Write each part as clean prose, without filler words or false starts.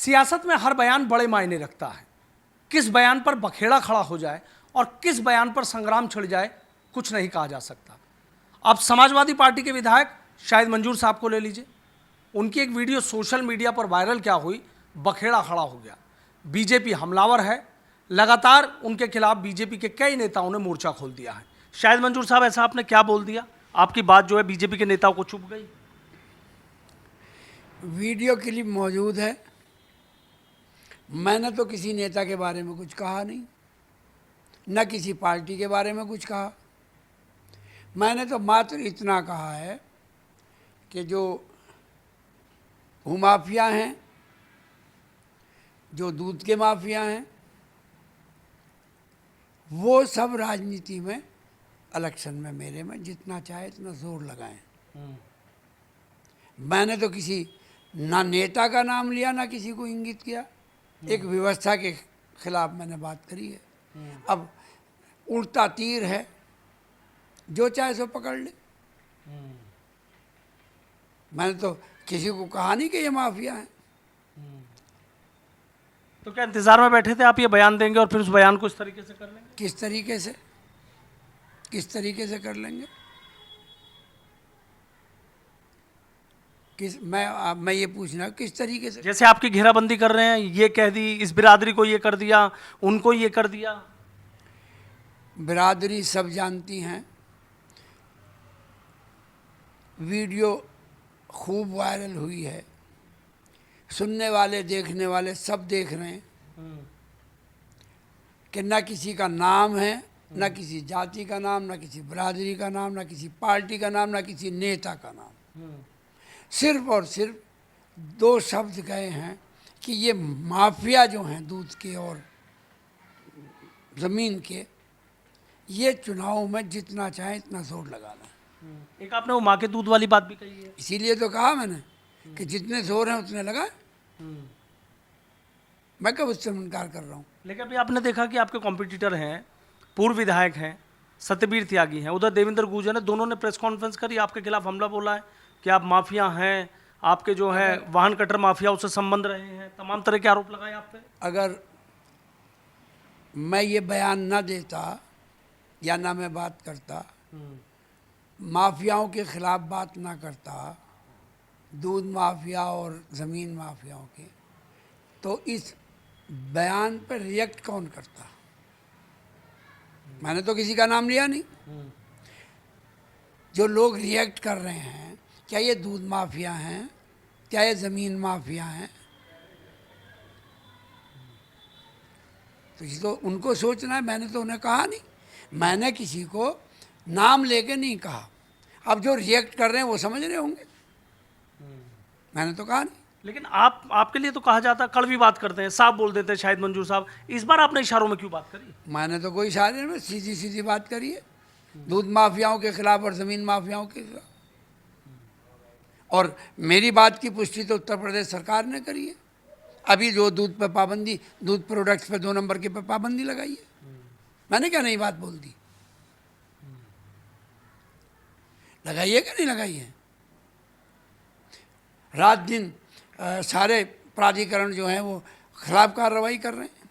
सियासत में हर बयान बड़े मायने रखता है। किस बयान पर बखेड़ा खड़ा हो जाए और किस बयान पर संग्राम छिड़ जाए, कुछ नहीं कहा जा सकता। अब समाजवादी पार्टी के विधायक शाहिद मंजूर साहब को ले लीजिए। उनकी एक वीडियो सोशल मीडिया पर वायरल क्या हुई, बखेड़ा खड़ा हो गया। बीजेपी हमलावर है, लगातार उनके खिलाफ बीजेपी के कई नेताओं ने मोर्चा खोल दिया है। शाहिद मंजूर साहब, ऐसा आपने क्या बोल दिया, आपकी बात जो है बीजेपी के नेताओं को चुभ गई? वीडियो क्लिप मौजूद है। मैंने तो किसी नेता के बारे में कुछ कहा नहीं, न किसी पार्टी के बारे में कुछ कहा। मैंने तो मात्र इतना कहा है कि जो भूमाफिया हैं, जो दूध के माफिया हैं, वो सब राजनीति में, इलेक्शन में मेरे में जितना चाहे इतना जोर लगाएं। मैंने तो किसी ना नेता का नाम लिया, ना किसी को इंगित किया। एक व्यवस्था के खिलाफ मैंने बात करी है। अब उल्टा तीर है, जो चाहे सो पकड़ ले। मैंने तो किसी को कहा नहीं कि ये माफिया है। तो क्या इंतजार में बैठे थे आप ये बयान देंगे और फिर उस बयान को इस तरीके से कर लेंगे? किस तरीके से कर लेंगे? मैं ये पूछना किस तरीके से? जैसे आपकी घेराबंदी कर रहे हैं, ये कह दी, इस बिरादरी को ये कर दिया, उनको ये कर दिया। बिरादरी सब जानती हैं। वीडियो खूब वायरल हुई है, सुनने वाले देखने वाले सब देख रहे हैं कि न किसी का नाम है, न किसी जाति का नाम, न किसी बिरादरी का नाम, न किसी पार्टी का नाम, न किसी नेता का नाम। सिर्फ और सिर्फ दो शब्द गए हैं कि ये माफिया जो हैं दूध के और ज़मीन के, ये चुनाव में जितना चाहे इतना जोर लगाना है। एक आपने वो माँ के दूध वाली बात भी कही है। इसीलिए तो कहा मैंने कि जितने जोर हैं उतने लगाए। मैं कब उससे इनकार कर रहा हूँ? लेकिन अभी आपने देखा कि आपके कॉम्पिटिटर हैं, पूर्व विधायक हैं, सत्यवीर त्यागी हैं, उधर देवेंद्र गुर्जर ने, दोनों ने प्रेस कॉन्फ्रेंस करी, आपके खिलाफ हमला बोला है कि आप माफिया हैं, आपके जो है वाहन कटर माफिया उससे संबंध रहे हैं, तमाम तरह के आरोप लगाए आप पे। अगर मैं ये बयान ना देता या ना मैं बात करता, माफियाओं के खिलाफ बात ना करता, दूध माफिया और ज़मीन माफियाओं के, तो इस बयान पर रिएक्ट कौन करता? मैंने तो किसी का नाम लिया नहीं। जो लोग रिएक्ट कर रहे हैं, क्या ये दूध माफिया हैं, क्या ये ज़मीन माफिया हैं? तो ये तो उनको सोचना है। मैंने तो उन्हें कहा नहीं, मैंने किसी को नाम लेके नहीं कहा। अब जो रिएक्ट कर रहे हैं वो समझ रहे होंगे, मैंने तो कहा नहीं। लेकिन आपके लिए तो कहा जाता, कड़वी बात करते हैं, साफ बोल देते हैं शाहिद मंजूर साहब। इस बार आपने इशारों में क्यों बात करी? मैंने तो कोई इशारे में सीधी सीधी बात करी है, दूध माफियाओं के खिलाफ और ज़मीन माफियाओं के खिलाफ। और मेरी बात की पुष्टि तो उत्तर प्रदेश सरकार ने करी है। अभी जो दूध पे पाबंदी, दूध प्रोडक्ट्स पे 2 नंबर के पे पाबंदी लगाई है, मैंने क्या नई बात बोल दी? लगाई है क्या नहीं लगाई है? रात दिन सारे प्राधिकरण जो हैं वो खिलाफ कार्रवाई कर रहे हैं।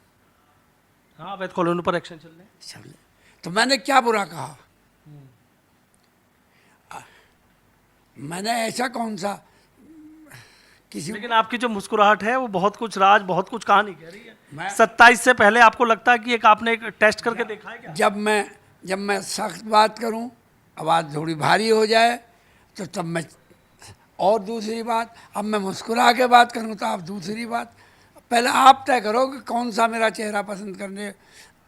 हाँ, अवैध कॉलोनी पर एक्शन चल रहे हैं। तो मैंने क्या बुरा कहा? मैंने ऐसा कौन सा किसी? लेकिन आपकी जो मुस्कुराहट है वो बहुत कुछ राज, बहुत कुछ कहानी कह रही है। 27 से पहले आपको लगता है कि एक आपने एक टेस्ट करके देखा है क्या? जब मैं सख्त बात करूं, आवाज़ थोड़ी भारी हो जाए, तो तब मैं और दूसरी बात। अब मैं मुस्कुरा के बात करूं तो आप दूसरी बात। पहले आप तय करो कि कौन सा मेरा चेहरा पसंद करने,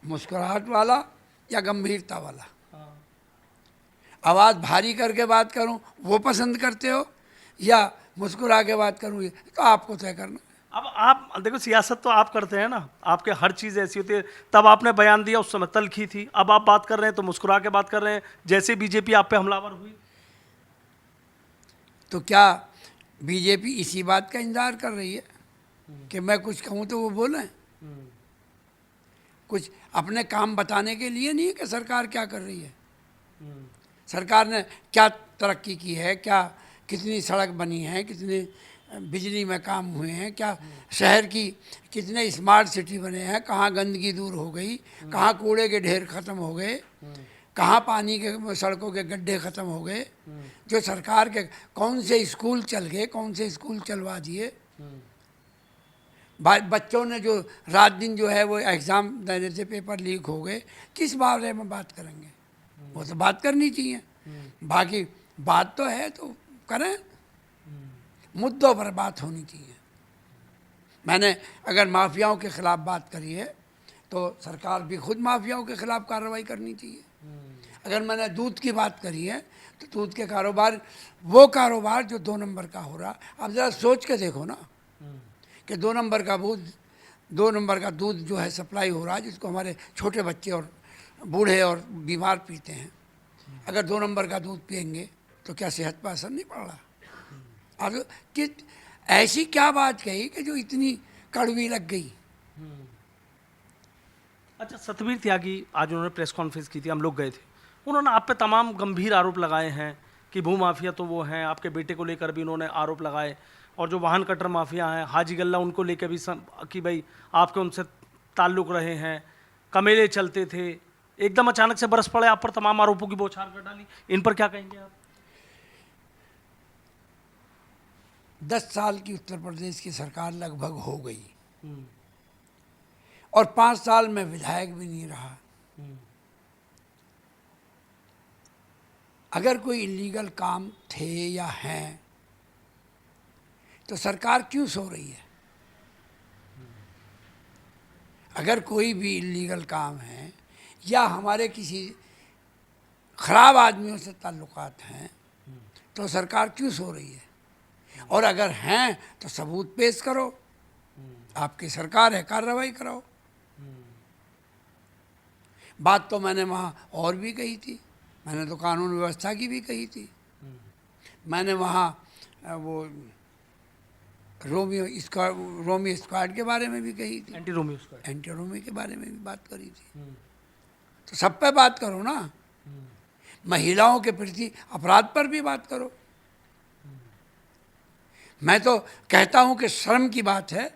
मुस्कुराहट वाला या गंभीरता वाला? आवाज़ भारी करके बात करूं वो पसंद करते हो या मुस्कुरा के बात करूं, ये तो आपको तय करना। अब आप देखो, सियासत तो आप करते हैं ना, आपके हर चीज़ ऐसी होती है। तब आपने बयान दिया, उस समय तलखी थी, अब आप बात कर रहे हैं तो मुस्कुरा के बात कर रहे हैं, जैसे बीजेपी आप पे हमलावर हुई। तो क्या बीजेपी इसी बात का इंतजार कर रही है कि मैं कुछ कहूँ तो वो बोलें? कुछ अपने काम बताने के लिए नहीं है कि सरकार क्या कर रही है। सरकार ने क्या तरक्की की है, क्या कितनी सड़क बनी है, कितनी बिजली में काम हुए हैं, क्या शहर की कितने स्मार्ट सिटी बने हैं, कहाँ गंदगी दूर हो गई, कहाँ कूड़े के ढेर ख़त्म हो गए, कहाँ पानी के सड़कों के गड्ढे ख़त्म हो गए, जो सरकार के कौन से स्कूल चल गए, कौन से स्कूल चलवा दिए। बच्चों ने जो रात दिन जो है वो एग्ज़ाम देने से पेपर लीक हो गए, किस बारे में बात करेंगे? वो तो बात करनी चाहिए। बाकी बात तो है तो करें, मुद्दों पर बात होनी चाहिए। मैंने अगर माफियाओं के ख़िलाफ़ बात करी है तो सरकार भी खुद माफियाओं के ख़िलाफ़ कार्रवाई करनी चाहिए। अगर मैंने दूध की बात करी है तो दूध के कारोबार, वो कारोबार जो 2 नंबर का हो रहा, अब ज़रा सोच के देखो ना कि 2 नंबर का दूध जो है सप्लाई हो रहा है, जिसको हमारे छोटे बच्चे और बूढ़े और बीमार पीते हैं। अगर 2 नंबर का दूध पिएंगे तो क्या सेहत पर असर नहीं पड़ रहा? और कि ऐसी क्या बात कही कि जो इतनी कड़वी लग गई? अच्छा, सतबीर त्यागी आज उन्होंने प्रेस कॉन्फ्रेंस की थी, हम लोग गए थे। उन्होंने आप पे तमाम गंभीर आरोप लगाए हैं कि भू माफिया तो वो हैं, आपके बेटे को लेकर भी उन्होंने आरोप लगाए, और जो वाहन कटर माफिया हैं हाजी गल्ला, उनको लेकर भी कि भाई आपके उनसे ताल्लुक़ रहे हैं, कमेले चलते थे, एकदम अचानक से बरस पड़े आप पर, तमाम आरोपों की बौछार कर डाली। इन पर क्या कहेंगे आप? 10 साल की उत्तर प्रदेश की सरकार लगभग हो गई और 5 साल में विधायक भी नहीं रहा। अगर कोई इलीगल काम थे या हैं तो सरकार क्यों सो रही है? अगर कोई भी इलीगल काम है या हमारे किसी खराब आदमियों से ताल्लुकात हैं तो सरकार क्यों सो रही है? और अगर हैं तो सबूत पेश करो, आपकी सरकार है, कार्रवाई कराओ। बात तो मैंने वहाँ और भी कही थी, मैंने तो कानून व्यवस्था की भी कही थी, मैंने वहाँ वो रोमियो स्क्वाड के बारे में भी कही थी, anti Romeo squad, anti Romeo के बारे में भी बात करी थी। तो सब पे बात करो ना, महिलाओं के प्रति अपराध पर भी बात करो। मैं तो कहता हूं कि शर्म की बात है,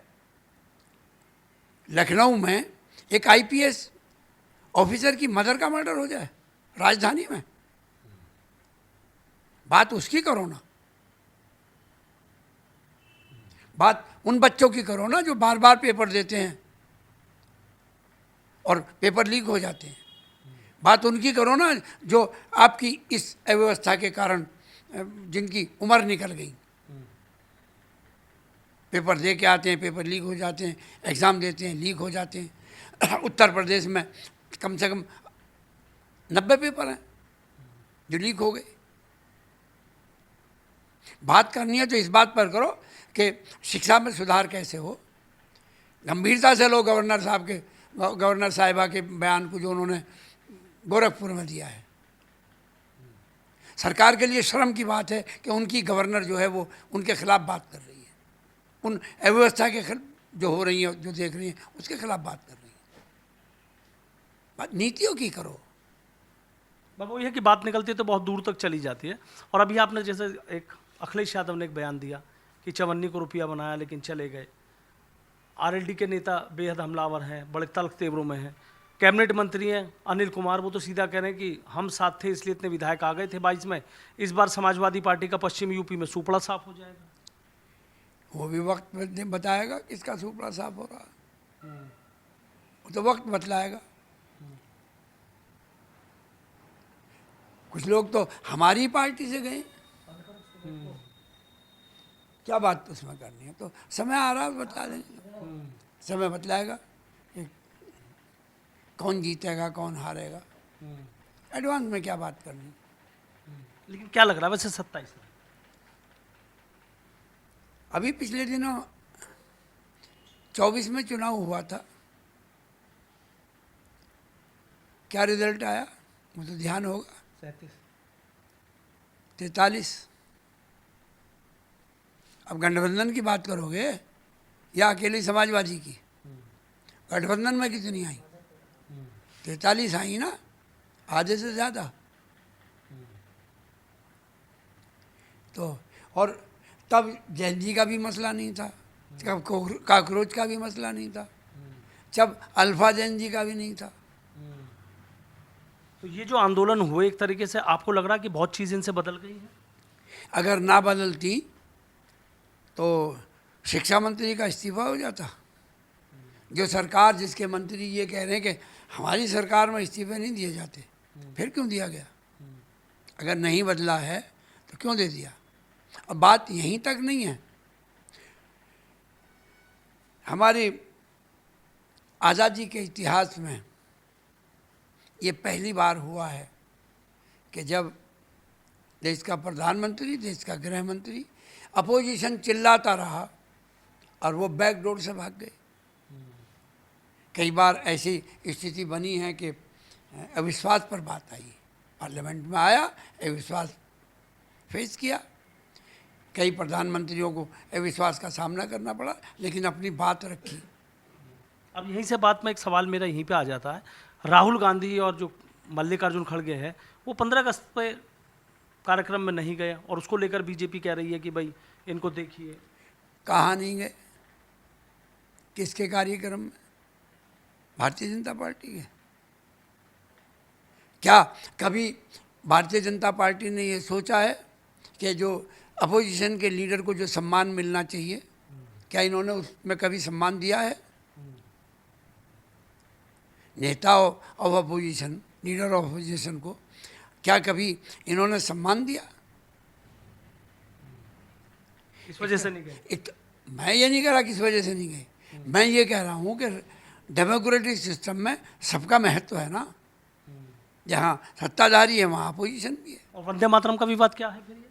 लखनऊ में एक आईपीएस ऑफिसर की मदर का मर्डर हो जाए राजधानी में। बात उसकी करो ना, बात उन बच्चों की करो ना जो बार बार पेपर देते हैं और पेपर लीक हो जाते हैं। बात उनकी करो ना जो आपकी इस अव्यवस्था के कारण जिनकी उम्र निकल गई, पेपर दे के आते हैं, पेपर लीक हो जाते हैं, एग्ज़ाम देते हैं, लीक हो जाते हैं। उत्तर प्रदेश में कम से कम 90 पेपर हैं जो लीक हो गए। बात करनी है तो इस बात पर करो कि शिक्षा में सुधार कैसे हो। गंभीरता से लो गवर्नर साहिबा के बयान को जो उन्होंने गोरखपुर में दिया है। सरकार के लिए शर्म की बात है कि उनकी गवर्नर जो है वो उनके खिलाफ बात कर रही है, उन अव्यवस्था के जो हो रही है, जो देख रही है, उसके खिलाफ बात कर रही है। बात नीतियों की करो। बाबू ये है कि बात निकलती है तो बहुत दूर तक चली जाती है। और अभी आपने जैसे एक अखिलेश यादव ने एक बयान दिया कि चवन्नी को रुपया बनाया लेकिन चले गए, आरएलडी के नेता बेहद हमलावर हैं, बड़े तल्ख तेवरों में हैं, कैबिनेट मंत्री हैं अनिल कुमार, वो तो सीधा कह रहे हैं कि हम साथ थे इसलिए इतने विधायक आ गए थे 22 में, इस बार समाजवादी पार्टी का पश्चिम यूपी में सुपड़ा साफ हो जाएगा। वो भी वक्त बताएगा किसका सुपड़ा साफ हो रहा, वो तो वक्त बतलाएगा। कुछ लोग तो हमारी पार्टी से गए, क्या बात उसमें करनी है? तो समय आ रहा है, बतला देंगे, समय बतलाएगा कि कौन जीतेगा कौन हारेगा। एडवांस में क्या बात करनी। लेकिन क्या लग रहा है वैसे 27 में? अभी पिछले दिनों 24 में चुनाव हुआ था, क्या रिजल्ट आया मुझे ध्यान होगा, 43। अब गठबंधन की बात करोगे या अकेली समाजवादी की? गठबंधन में कितनी आई? 43 आई ना, आधे से ज़्यादा। तो और तब जैन जी का भी मसला नहीं था, तब काकरोच का भी मसला नहीं था, जब अल्फा जैन जी का भी नहीं था। तो ये जो आंदोलन हुए एक तरीके से आपको लग रहा है कि बहुत चीज़ इनसे बदल गई है? अगर ना बदलती तो शिक्षा मंत्री का इस्तीफा हो जाता। जो सरकार, जिसके मंत्री ये कह रहे हैं कि हमारी सरकार में इस्तीफे नहीं दिए जाते, फिर क्यों दिया गया? अगर नहीं बदला है तो क्यों दे दिया? अब बात यहीं तक नहीं है, हमारी आज़ादी के इतिहास में ये पहली बार हुआ है कि जब देश का प्रधानमंत्री, देश का गृह मंत्री, अपोजिशन चिल्लाता रहा और वो बैकडोर से भाग गए। कई बार ऐसी स्थिति बनी है कि अविश्वास पर बात आई, पार्लियामेंट में आया, अविश्वास फेस किया, कई प्रधानमंत्रियों को अविश्वास का सामना करना पड़ा, लेकिन अपनी बात रखी। अब यहीं से बात में एक सवाल मेरा यहीं पे आ जाता है, राहुल गांधी और जो मल्लिकार्जुन खड़गे हैं वो 15 अगस्त पे कार्यक्रम में नहीं गए और उसको लेकर बीजेपी कह रही है कि भाई इनको देखिए। कहाँ नहीं गए? किसके कार्यक्रम में? भारतीय जनता पार्टी के। क्या कभी भारतीय जनता पार्टी ने ये सोचा है कि जो अपोजिशन के लीडर को जो सम्मान मिलना चाहिए, क्या इन्होंने उसमें कभी सम्मान दिया है? नेता of opposition, leader of opposition को क्या कभी इन्होंने सम्मान दिया? इस वजह से नहीं गए। मैं ये नहीं कह रहा किस वजह से नहीं गए, मैं ये कह रहा हूँ कि डेमोक्रेटिक सिस्टम में सबका महत्व है ना, जहाँ सत्ताधारी है वहाँ अपोजिशन भी है। और वंदे मातरम का विवाद क्या है फिर?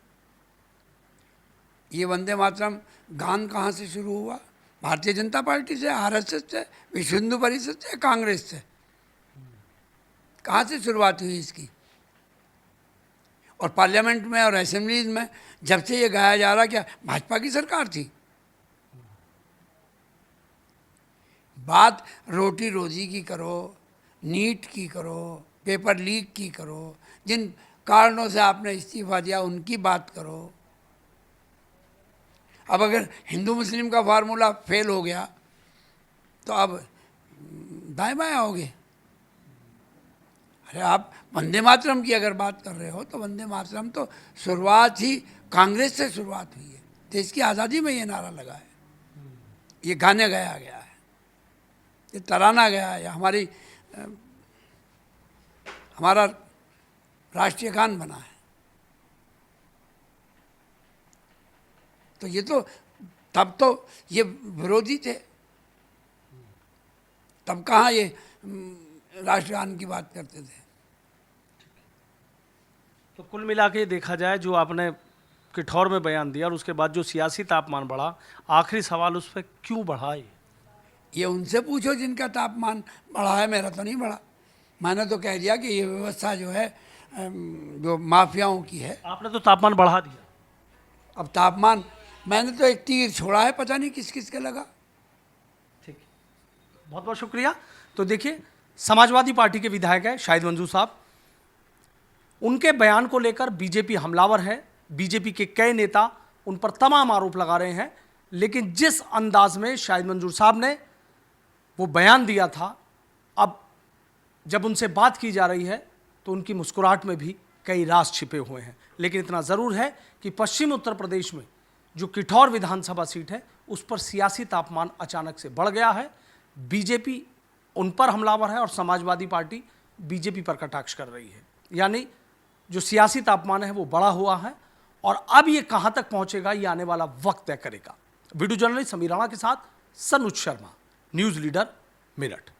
ये वंदे मातरम गान कहाँ से शुरू हुआ? भारतीय जनता पार्टी से, आरएसएस से, विश्व हिंदू परिषद से, कांग्रेस से? कहाँ से शुरुआत हुई इसकी? और पार्लियामेंट में और असेंबलीज में जब से ये गाया जा रहा, क्या भाजपा की सरकार थी? बात रोटी रोजी की करो, नीट की करो, पेपर लीक की करो, जिन कारणों से आपने इस्तीफा दिया उनकी बात करो। अब अगर हिंदू मुस्लिम का फार्मूला फेल हो गया तो अब दाएं बाएं होगे। अरे आप वंदे मातरम की अगर बात कर रहे हो तो वंदे मातरम तो शुरुआत ही कांग्रेस से शुरुआत हुई है। देश की आज़ादी में ये नारा लगा है, ये गाने गाया गया है, ये तराना गया है, हमारा राष्ट्रीय गान बना है। तो ये तो तब तो ये विरोधी थे, तब कहाँ ये राष्ट्रगान की बात करते थे। तो कुल मिला के देखा जाए, जो आपने किठौर में बयान दिया और उसके बाद जो सियासी तापमान बढ़ा, आखिरी सवाल उस पर क्यों बढ़ा? ये उनसे पूछो जिनका तापमान बढ़ा है, मेरा तो नहीं बढ़ा। मैंने तो कह दिया कि ये व्यवस्था जो है जो माफियाओं की है। आपने तो तापमान बढ़ा दिया। अब तापमान, मैंने तो एक तीर छोड़ा है, पता नहीं किस किस के लगा। ठीक, बहुत बहुत शुक्रिया। तो देखिए, समाजवादी पार्टी के विधायक है शाहिद मंजूर साहब, उनके बयान को लेकर बीजेपी हमलावर है। बीजेपी के कई नेता उन पर तमाम आरोप लगा रहे हैं, लेकिन जिस अंदाज में शाहिद मंजूर साहब ने वो बयान दिया था, अब जब उनसे बात की जा रही है तो उनकी मुस्कुराहट में भी कई राज छिपे हुए हैं। लेकिन इतना ज़रूर है कि पश्चिम उत्तर प्रदेश में जो किठौर विधानसभा सीट है उस पर सियासी तापमान अचानक से बढ़ गया है। बीजेपी उन पर हमलावर है और समाजवादी पार्टी बीजेपी पर कटाक्ष कर रही है। यानी जो सियासी तापमान है वो बढ़ा हुआ है और अब ये कहाँ तक पहुँचेगा ये आने वाला वक्त तय करेगा। वीडियो जर्नलिस्ट समीर राणा के साथ सनुज शर्मा, न्यूज़ लीडर, मेरठ।